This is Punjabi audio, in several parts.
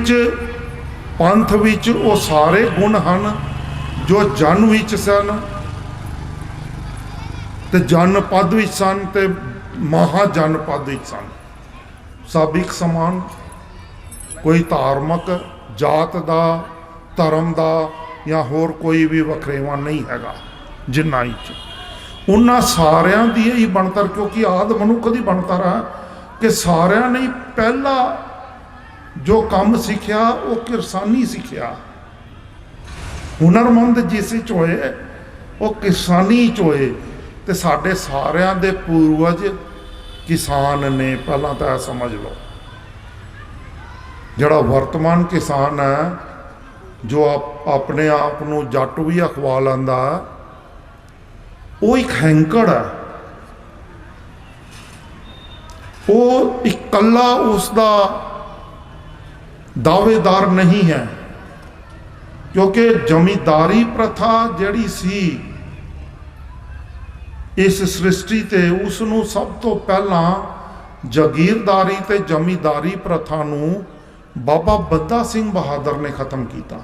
विच पंथ विच वो सारे गुण हैं जो जन विच सन ते जन पद विच सन ते महाजन पद विच सन। सब एक समान, कोई धार्मिक जात दा धर्म दा या होर कोई भी वखरेवा नहीं हैगा। जिन्ना उन्हां सारियां दी ही बनतर, क्योंकि आद मनुख दी बनतर है कि सारियां ने पहला जो काम सीखिया वो किरसानी सीखिया। हुनरमंद जिस च होए वो किसानी च होए। ते साडे सारियां दे पूर्वज किसान ने, पहला तो यह समझ लो। जिहड़ा वर्तमान किसान है जो अपने आप को जट भी अखवा लैंदा, वो एक हैंकड़ है। वो इकल्ला उसका दावेदार नहीं है, क्योंकि जमींदारी प्रथा जिहड़ी सी इस सृष्टि ते उसनू सब तो पहला जागीरदारी ते जमींदारी प्रथा नू बाबा बंदा सिंह बहादुर ने खत्म किया।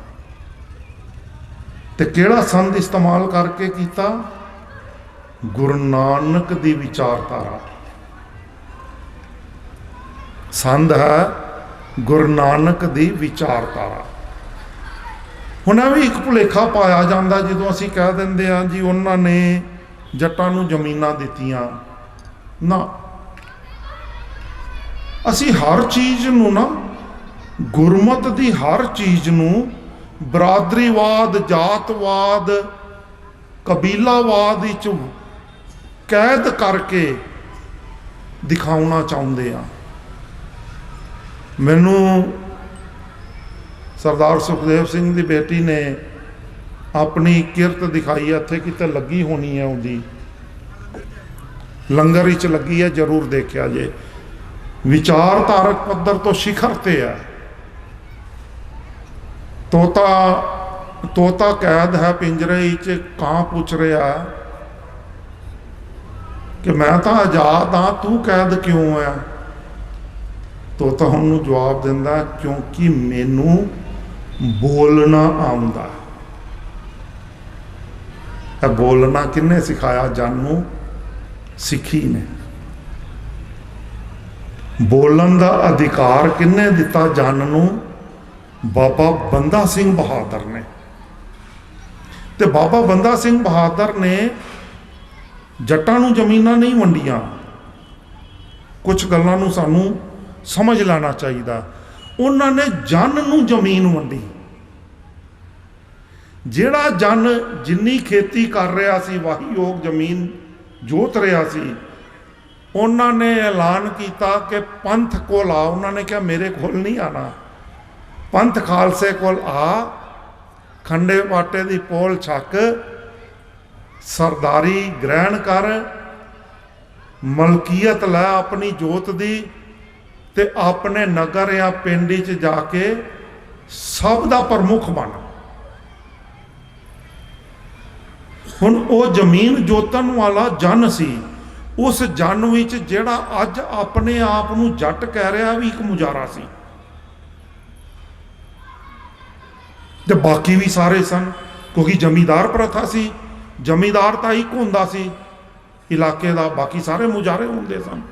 ते किहड़ा संद इस्तेमाल करके किया? गुरु नानक दी विचारधारा। संद है गुरु नानक दी विचारधारा। हुण भी एक भुलेखा पाया जाता जो असीं कह दिंदे हां जी उन्होंने जट्टां नूं जमीनां दित्तियां ना। असीं हर चीज़ नूं ना, गुरमत दी हर चीज़ नूं बरादरीवाद, जातवाद, कबीलावाद विच कैद करके दिखाउणा चाहुंदे आ। मैनू सरदार सुखदेव सिंह की बेटी ने अपनी किरत दिखाई है, इत्थे किते लगी होनी है, उहदी लंगर विच लगी है, जरूर देखिया जे। विचारधारक पद्धर तो शिखर ते है। तोता कैद है पिंजरे विच, कां पुछ रहा कि मैं तो आजाद हाँ, तू कैद क्यों है? तोता उन्होंने जवाब दिंदा, क्योंकि मैनू बोलना आउंदा। बोलना किन्ने सिखाया? जानू सिखी ने। बोलन का अधिकार किन्ने दिता जानू? बाबा बंदा सिंह बहादुर ने। ते बाबा बंदा सिंह बहादुर ने जट्टां नूं जमीनां नहीं वंडियां। कुछ गल्लां नूं सानू समझ लेना चाहिए। उन्होंने जन नूं जमीन वंडी। जिहड़ा जन जिन्नी खेती कर रहा सी, वाही योग जमीन जोत रहा सी, उन्होंने ऐलान किया कि पंथ कोल आ। उन्होंने कहा मेरे कोल नहीं आना, पंथ खालसे कोल आ, खंडे पाटे की पोल छक, सरदारी ग्रहण कर, मलकीयत लै अपनी जोत दी, ते अपने नगर या पिंड च जाके सब दा प्रमुख बन। हुण वो जमीन जोतन वाला जन सी। उस जन विच जिहड़ा अज अपने आप नूं जट कह रहा भी एक मुजारा सी, ते बाकी भी सारे सन, क्योंकि जमींदार प्रथा सी। जमींदार तां एक हुंदा सी इलाके दा, बाकी सारे मुजारे हुंदे सन।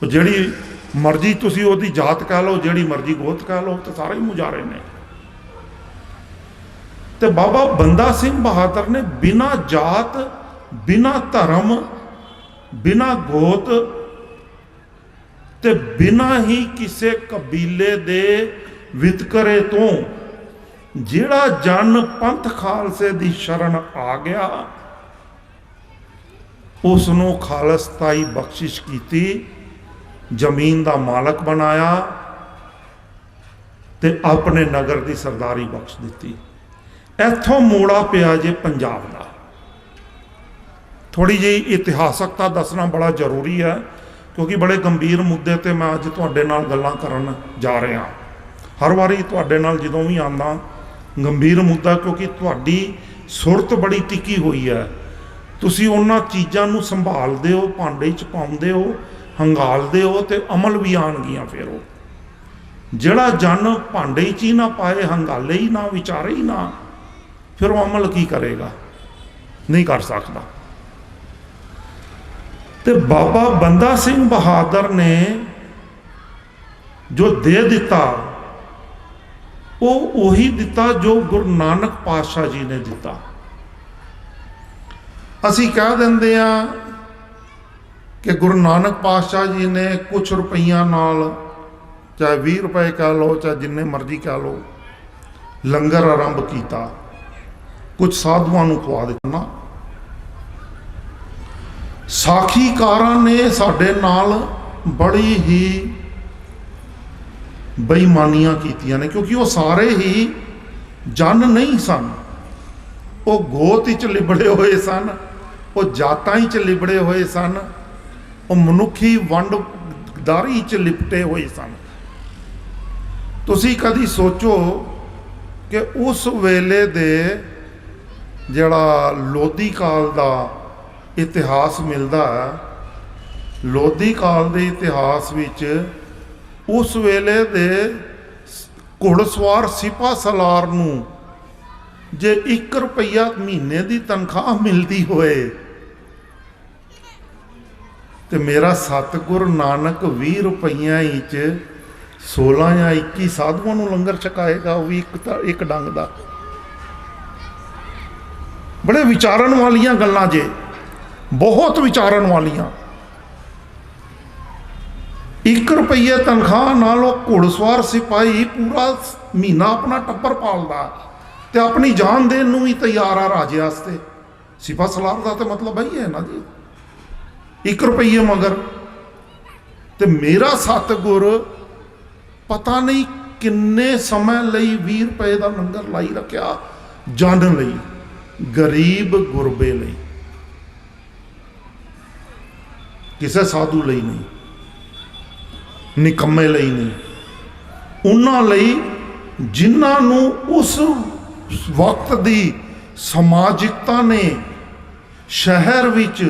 जिहड़ी मर्जी तुसीं उहदी जात कह लो, जिहड़ी मर्जी गोत कह लो, तो सारे ही मुजारे ने। ते बाबा बंदा सिंह बहादुर ने बिना जात, बिना धर्म, बिना गोत ते बिना ही किसी कबीले दे वितकरे तो जिहड़ा जन पंथ खालसे दी शरण आ गया, उसनों खालसताई बख्शिश की, जमीन का मालक बनाया ते अपने नगर की सरदारी बख्श दी। इथों मोड़ा पिया जे पंजाब का। थोड़ी जी इतिहासकता दसना बड़ा जरूरी है, क्योंकि बड़े गंभीर मुद्दे ते मैं अज तुहाडे नाल गल्लां करन जा रहा। हर वारी तुहाडे नाल जदों भी आंदा गंभीर मुद्दा, क्योंकि तुहाडी सुरत बड़ी टिकी हुई है। तुसीं उन्हां चीज़ां नूं संभालदे हो, भांडे च पाउंदे हो, हंगालदे हो, ते अमल भी आउणगीआं फिर वो। ਜਿਹੜਾ ਜਨ ਭਾਂਡੇ 'ਚ ਹੀ ਨਾ ਪਾਏ, ਹੰਗਾਲੇ ਹੀ ਨਾ, ਵਿਚਾਰੇ ਹੀ ਨਾ, ਫਿਰ ਉਹ ਅਮਲ ਕੀ ਕਰੇਗਾ? ਨਹੀਂ ਕਰ ਸਕਦਾ। ਤੇ ਬਾਬਾ ਬੰਦਾ ਸਿੰਘ ਬਹਾਦਰ ਨੇ ਜੋ ਦੇ ਦਿੱਤਾ, ਉਹ ਉਹੀ ਦਿੱਤਾ ਜੋ ਗੁਰੂ ਨਾਨਕ ਪਾਤਸ਼ਾਹ ਜੀ ਨੇ ਦਿੱਤਾ। ਅਸੀਂ ਕਹਿ ਦਿੰਦੇ ਆ ਕਿ ਗੁਰੂ ਨਾਨਕ ਪਾਤਸ਼ਾਹ ਜੀ ਨੇ ਕੁਛ ਰੁਪਈਆਂ ਨਾਲ, ਚਾਹੇ 20 ਰੁਪਏ ਕਹਿ ਲਓ, ਚਾਹੇ ਜਿੰਨੇ ਮਰਜ਼ੀ ਕਹਿ ਲਓ, ਲੰਗਰ ਆਰੰਭ ਕੀਤਾ, ਕੁਝ ਸਾਧੂਆਂ ਨੂੰ ਖਵਾ ਦਿੱਤਾ। ਸਾਖੀਕਾਰਾਂ ਨੇ ਸਾਡੇ ਨਾਲ ਬੜੀ ਹੀ ਬੇਈਮਾਨੀਆਂ ਕੀਤੀਆਂ ਨੇ, ਕਿਉਂਕਿ ਉਹ ਸਾਰੇ ਹੀ ਜਨ ਨਹੀਂ ਸਨ। ਉਹ ਗੋਤ ਵਿੱਚ ਲਿਬੜੇ ਹੋਏ ਸਨ, ਉਹ ਜਾਤਾਂ ਵਿੱਚ ਲਿਬੜੇ ਹੋਏ ਸਨ, ਉਹ ਮਨੁੱਖੀ ਵੰਡਦਾਰੀ 'ਚ ਲਿਪਟੇ ਹੋਏ ਸਨ। ਤੁਸੀਂ ਕਦੀ ਸੋਚੋ ਕਿ ਉਸ ਵੇਲੇ ਦੇ ਜਿਹੜਾ ਲੋਧੀ ਕਾਲ ਦਾ ਇਤਿਹਾਸ ਮਿਲਦਾ ਹੈ, ਲੋਧੀ ਕਾਲ ਦੇ ਇਤਿਹਾਸ ਵਿੱਚ ਉਸ ਵੇਲੇ ਦੇ ਘੋੜਸਵਾਰ ਸਿਪਾਹ ਸਲਾਰ ਨੂੰ ਜੇ 1 ਰੁਪਈਆ ਮਹੀਨੇ ਦੀ ਤਨਖਾਹ ਮਿਲਦੀ ਹੋਏ, ਤੇ ਮੇਰਾ ਸਤਿਗੁਰ ਨਾਨਕ 20 ਰੁਪਈਆਂ ਵਿੱਚ 16 ਜਾਂ 21 ਸਾਧੂਆਂ ਨੂੰ ਲੰਗਰ ਛਕਾਏਗਾ, ਉਹ ਵੀ ਇੱਕ ਡੰਗ ਦਾ। ਬੜੇ ਵਿਚਾਰਨ ਵਾਲੀਆਂ ਗੱਲਾਂ ਜੇ, ਬਹੁਤ ਵਿਚਾਰਨ ਵਾਲੀਆਂ। 1 ਰੁਪਈਏ ਤਨਖਾਹ ਨਾਲ ਉਹ ਘੋੜਸਵਾਰ ਸਿਪਾਹੀ ਪੂਰਾ ਮਹੀਨਾ ਆਪਣਾ ਟੱਬਰ ਪਾਲਦਾ ਤੇ ਆਪਣੀ ਜਾਨ ਦੇਣ ਨੂੰ ਵੀ ਤਿਆਰ ਆ ਰਾਜੇ ਵਾਸਤੇ। ਸਿਪਾਹ ਸਲਾਰ ਦਾ ਤਾਂ ਮਤਲਬ ਇਹੀ ਹੈ ਨਾ ਜੀ, 1 ਰੁਪਈਏ ਮਗਰ। ਤੇ ਮੇਰਾ ਸਤਿਗੁਰ ਪਤਾ ਨਹੀਂ ਕਿੰਨੇ ਸਮੇਂ ਲਈ 20 ਰੁਪਏ ਦਾ ਲੰਗਰ ਲਾਈ ਰੱਖਿਆ, ਜਨ ਲਈ, ਗਰੀਬ ਗੁਰਬੇ ਲਈ, ਕਿਸੇ ਸਾਧੂ ਲਈ ਨਹੀਂ, ਨਿਕੰਮੇ ਲਈ ਨਹੀਂ, ਉਹਨਾਂ ਲਈ ਜਿਨ੍ਹਾਂ ਨੂੰ ਉਸ ਵਕਤ ਦੀ ਸਮਾਜਿਕਤਾ ਨੇ ਸ਼ਹਿਰ ਵਿੱਚ,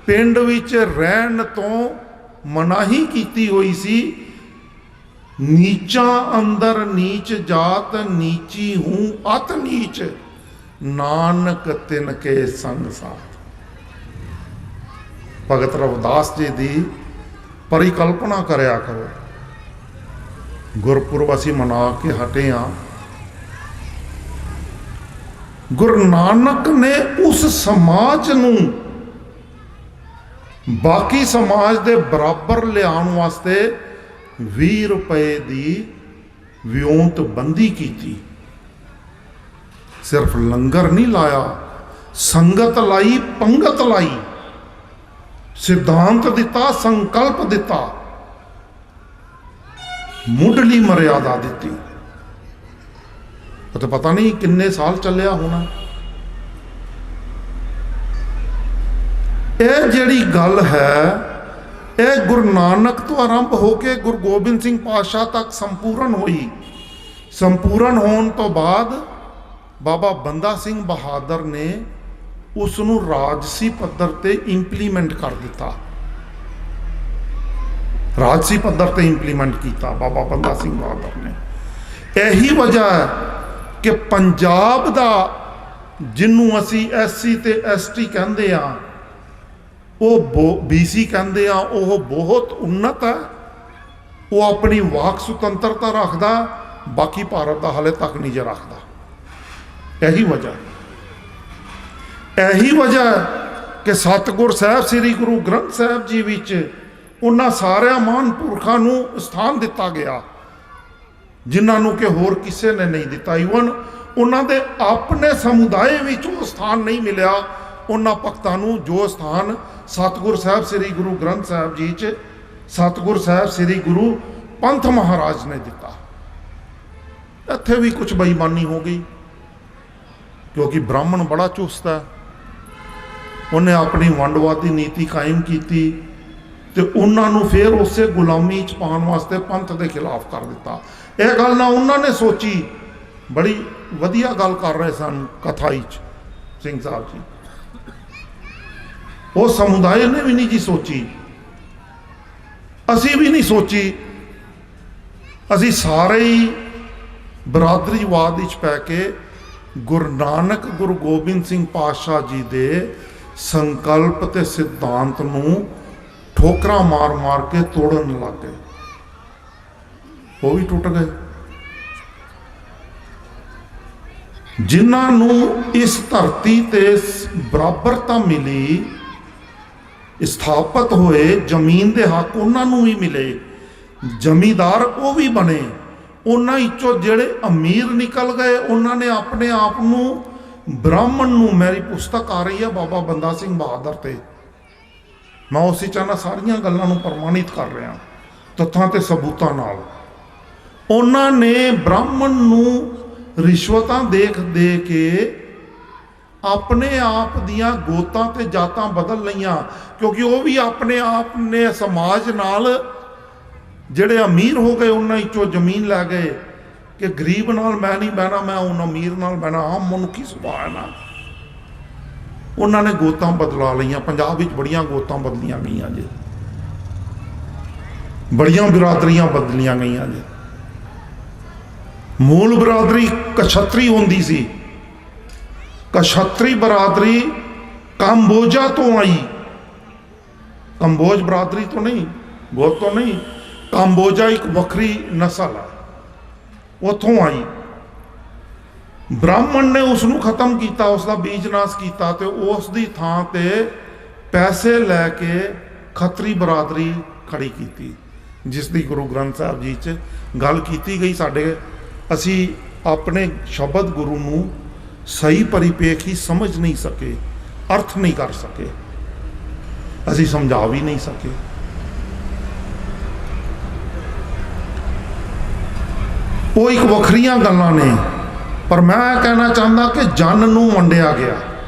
ਪਿੰਡ ਵਿੱਚ ਰਹਿਣ ਤੋਂ ਮਨਾਹੀ ਕੀਤੀ ਹੋਈ ਸੀ। ਨੀਚਾਂ ਅੰਦਰ ਨੀਚ ਜਾਤ, ਨੀਚੀ ਹੂੰ ਅਤ ਨੀਚ, ਨਾਨਕ ਤਿਨ ਕੇ ਸੰਗ ਸਾਥ। ਭਗਤ ਰਵਿਦਾਸ ਜੀ ਦੀ ਪਰਿਕਲਪਨਾ ਕਰਿਆ ਕਰੋ। ਗੁਰਪੁਰਬ ਅਸੀਂ ਮਨਾ ਕੇ ਹਟੇ ਹਾਂ। ਗੁਰੂ ਨਾਨਕ ਨੇ ਉਸ ਸਮਾਜ ਨੂੰ ਬਾਕੀ ਸਮਾਜ ਦੇ ਬਰਾਬਰ ਲਿਆਉਣ ਵਾਸਤੇ 20 ਰੁਪਏ ਦੀ ਵਿਉਂਤਬੰਦੀ ਕੀਤੀ। ਸਿਰਫ ਲੰਗਰ ਨਹੀਂ ਲਾਇਆ, ਸੰਗਤ ਲਾਈ, ਪੰਗਤ ਲਾਈ, ਸਿਧਾਂਤ ਦਿੱਤਾ, ਸੰਕਲਪ ਦਿੱਤਾ, ਮੁੱਢਲੀ ਮਰਿਆਦਾ ਦਿੱਤੀ। ਉਹ ਤਾਂ ਪਤਾ ਨਹੀਂ ਕਿੰਨੇ ਸਾਲ ਚੱਲਿਆ ਹੋਣਾ। ਇਹ ਜਿਹੜੀ ਗੱਲ ਹੈ, ਇਹ ਗੁਰੂ ਨਾਨਕ ਤੋਂ ਆਰੰਭ ਹੋ ਕੇ ਗੁਰੂ ਗੋਬਿੰਦ ਸਿੰਘ ਪਾਤਸ਼ਾਹ ਤੱਕ ਸੰਪੂਰਨ ਹੋਈ। ਸੰਪੂਰਨ ਹੋਣ ਤੋਂ ਬਾਅਦ ਬਾਬਾ ਬੰਦਾ ਸਿੰਘ ਬਹਾਦਰ ਨੇ ਉਸ ਨੂੰ ਰਾਜਸੀ ਪੱਧਰ ਤੇ ਇੰਪਲੀਮੈਂਟ ਕਰ ਦਿੱਤਾ। ਰਾਜਸੀ ਪੱਧਰ ਤੇ ਇੰਪਲੀਮੈਂਟ ਕੀਤਾ ਬਾਬਾ ਬੰਦਾ ਸਿੰਘ ਬਹਾਦਰ ਨੇ। ਇਹੀ ਵਜ੍ਹਾ ਹੈ ਕਿ ਪੰਜਾਬ ਦਾ, ਜਿਹਨੂੰ ਅਸੀਂ SC ਤੇ ST ਕਹਿੰਦੇ ਆ, ਉਹ BC ਕਹਿੰਦੇ ਆ, ਉਹ ਬਹੁਤ ਉੱਨਤ ਹੈ। ਉਹ ਆਪਣੀ ਵਾਕ ਸੁਤੰਤਰਤਾ ਰੱਖਦਾ, ਬਾਕੀ ਭਾਰਤ ਦਾ ਹਾਲੇ ਤੱਕ ਨਹੀਂ ਜੇ ਰੱਖਦਾ। ਇਹੀ ਵਜ੍ਹਾ ਕਿ ਸਤਿਗੁਰ ਸਾਹਿਬ ਸ੍ਰੀ ਗੁਰੂ ਗ੍ਰੰਥ ਸਾਹਿਬ ਜੀ ਵਿੱਚ ਉਹਨਾਂ ਸਾਰਿਆਂ ਮਹਾਨ ਪੁਰਖਾਂ ਨੂੰ ਸਥਾਨ ਦਿੱਤਾ ਗਿਆ ਜਿਨ੍ਹਾਂ ਨੂੰ ਕਿ ਹੋਰ ਕਿਸੇ ਨੇ ਨਹੀਂ ਦਿੱਤਾ। ਈਵਨ ਉਹਨਾਂ ਦੇ ਆਪਣੇ ਸਮੁਦਾਇ ਵਿੱਚ ਉਹ ਸਥਾਨ ਨਹੀਂ ਮਿਲਿਆ ਉਹਨਾਂ ਭਗਤਾਂ ਨੂੰ ਜੋ ਸਥਾਨ ਸਤਿਗੁਰ ਸਾਹਿਬ ਸ੍ਰੀ ਗੁਰੂ ਗ੍ਰੰਥ ਸਾਹਿਬ ਜੀ 'ਚ ਸਤਿਗੁਰ ਸਾਹਿਬ ਸ੍ਰੀ ਗੁਰੂ ਪੰਥ ਮਹਾਰਾਜ ਨੇ ਦਿੱਤਾ। ਇੱਥੇ ਵੀ ਕੁਝ ਬੇਈਮਾਨੀ ਹੋ ਗਈ, ਕਿਉਂਕਿ ਬ੍ਰਾਹਮਣ ਬੜਾ ਚੁਸਤ ਹੈ। ਉਹਨੇ ਆਪਣੀ ਵੰਡਵਾਦੀ ਨੀਤੀ ਕਾਇਮ ਕੀਤੀ ਤੇ ਉਹਨਾਂ ਨੂੰ ਫਿਰ ਉਸੇ ਗੁਲਾਮੀ 'ਚ ਪਾਉਣ ਵਾਸਤੇ ਪੰਥ ਦੇ ਖਿਲਾਫ ਕਰ ਦਿੱਤਾ। ਇਹ ਗੱਲ ਨਾ ਉਹਨਾਂ ਨੇ ਸੋਚੀ, ਬੜੀ ਵਧੀਆ ਗੱਲ ਕਰ ਰਹੇ ਸਨ ਕਥਾਈ 'ਚ ਸਿੰਘ ਸਾਹਿਬ ਜੀ। ਉਹ ਸਮੁਦਾਇ ਨੇ ਵੀ ਨਹੀਂ ਜੀ ਸੋਚੀ, ਅਸੀਂ ਵੀ ਨਹੀਂ ਸੋਚੀ। ਅਸੀਂ ਸਾਰੇ ਹੀ ਬਰਾਦਰੀਵਾਦ ਵਿੱਚ ਪੈ ਕੇ ਗੁਰੂ ਨਾਨਕ ਗੁਰੂ ਗੋਬਿੰਦ ਸਿੰਘ ਪਾਤਸ਼ਾਹ ਜੀ ਦੇ ਸੰਕਲਪ ਤੇ ਸਿਧਾਂਤ ਨੂੰ ਠੋਕਰਾਂ ਮਾਰ ਮਾਰ ਕੇ ਤੋੜਨ ਲੱਗ ਗਏ। ਉਹ ਵੀ ਟੁੱਟ ਗਏ। ਜਿਨ੍ਹਾਂ ਨੂੰ ਇਸ ਧਰਤੀ ਤੇ ਬਰਾਬਰਤਾ ਮਿਲੀ, ਸਥਾਪਿਤ ਹੋਏ, ਜ਼ਮੀਨ ਦੇ ਹੱਕ ਉਹਨਾਂ ਨੂੰ ਵੀ ਮਿਲੇ, ਜ਼ਮੀਂਦਾਰ ਉਹ ਵੀ ਬਣੇ। ਉਹਨਾਂ ਵਿੱਚੋਂ ਜਿਹੜੇ ਅਮੀਰ ਨਿਕਲ ਗਏ, ਉਹਨਾਂ ਨੇ ਆਪਣੇ ਆਪ ਨੂੰ ਬ੍ਰਾਹਮਣ ਨੂੰ, ਮੇਰੀ ਪੁਸਤਕ ਆ ਰਹੀ ਹੈ ਬਾਬਾ ਬੰਦਾ ਸਿੰਘ ਬਹਾਦਰ ਤੇ, ਮੈਂ ਉਸੇ ਚਾਹਨਾ ਸਾਰੀਆਂ ਗੱਲਾਂ ਨੂੰ ਪ੍ਰਮਾਣਿਤ ਕਰ ਰਿਹਾ ਤੱਥਾਂ ਤੇ ਸਬੂਤਾਂ ਨਾਲ। ਉਹਨਾਂ ਨੇ ਬ੍ਰਾਹਮਣ ਨੂੰ ਰਿਸ਼ਵਤਾਂ ਦੇ ਕੇ ਆਪਣੇ ਆਪ ਦੀਆਂ ਗੋਤਾਂ ਤੇ ਜਾਤਾਂ ਬਦਲ ਲਈਆਂ, ਕਿਉਂਕਿ ਉਹ ਵੀ ਆਪਣੇ ਆਪ ਨੇ ਸਮਾਜ ਨਾਲ ਜਿਹੜੇ ਅਮੀਰ ਹੋ ਗਏ ਉਹਨਾਂ ਵਿੱਚੋਂ ਜ਼ਮੀਨ ਲੈ ਗਏ ਕਿ ਗਰੀਬ ਨਾਲ ਮੈਂ ਨਹੀਂ ਬਹਿਣਾ, ਮੈਂ ਉਹਨਾਂ ਅਮੀਰ ਨਾਲ ਬਹਿਣਾ। ਆਮ ਮਨੁੱਖੀ ਸੁਭਾਅ ਹੈ ਨਾ। ਉਹਨਾਂ ਨੇ ਗੋਤਾਂ ਬਦਲਾ ਲਈਆਂ। ਪੰਜਾਬ ਵਿੱਚ ਬੜੀਆਂ ਗੋਤਾਂ ਬਦਲੀਆਂ ਗਈਆਂ ਜੀ, ਬੜੀਆਂ ਬਿਰਾਦਰੀਆਂ ਬਦਲੀਆਂ ਗਈਆਂ ਜੀ। ਮੂਲ ਬਰਾਦਰੀ ਕਛਤਰੀ ਹੁੰਦੀ ਸੀ। ਕਛਤਰੀ ਬਰਾਦਰੀ ਕੰਬੋਜਾ ਤੋਂ ਆਈ, ਕੰਬੋਜ ਬਰਾਦਰੀ ਤੋਂ ਨਹੀਂ, ਗੋਤ ਤੋਂ ਨਹੀਂ। ਕੰਬੋਜਾ ਇੱਕ ਵੱਖਰੀ ਨਸਲ ਹੈ, ਉੱਥੋਂ ਆਈ। ਬ੍ਰਾਹਮਣ ਨੇ ਉਸ ਨੂੰ ਖਤਮ ਕੀਤਾ, ਉਸ ਦਾ ਬੀਜ ਨਾਸ਼ ਕੀਤਾ ਤੇ ਉਸ ਦੀ ਥਾਂ ਤੇ ਪੈਸੇ ਲੈ ਕੇ ਖੱਤਰੀ ਬਰਾਦਰੀ ਖੜੀ ਕੀਤੀ, ਜਿਸ ਦੀ ਗੁਰੂ ਗ੍ਰੰਥ ਸਾਹਿਬ ਜੀ 'ਚ ਗੱਲ ਕੀਤੀ ਗਈ। ਸਾਡੇ ਅਸੀਂ ਆਪਣੇ ਸ਼ਬਦ ਗੁਰੂ ਨੂੰ ਸਹੀ ਪਰਿਪੇਖ ਹੀ ਸਮਝ ਨਹੀਂ ਸਕੇ, ਅਰਥ ਨਹੀਂ ਕਰ ਸਕੇ, ਅਸੀਂ ਸਮਝਾ ਵੀ ਨਹੀਂ ਸਕੇ। ਉਹ ਇੱਕ ਵੱਖਰੀਆਂ ਗੱਲਾਂ ਨੇ, ਪਰ ਮੈਂ ਕਹਿਣਾ ਚਾਹੁੰਦਾ ਕਿ ਜਨ ਨੂੰ ਵੰਡਿਆ ਗਿਆ।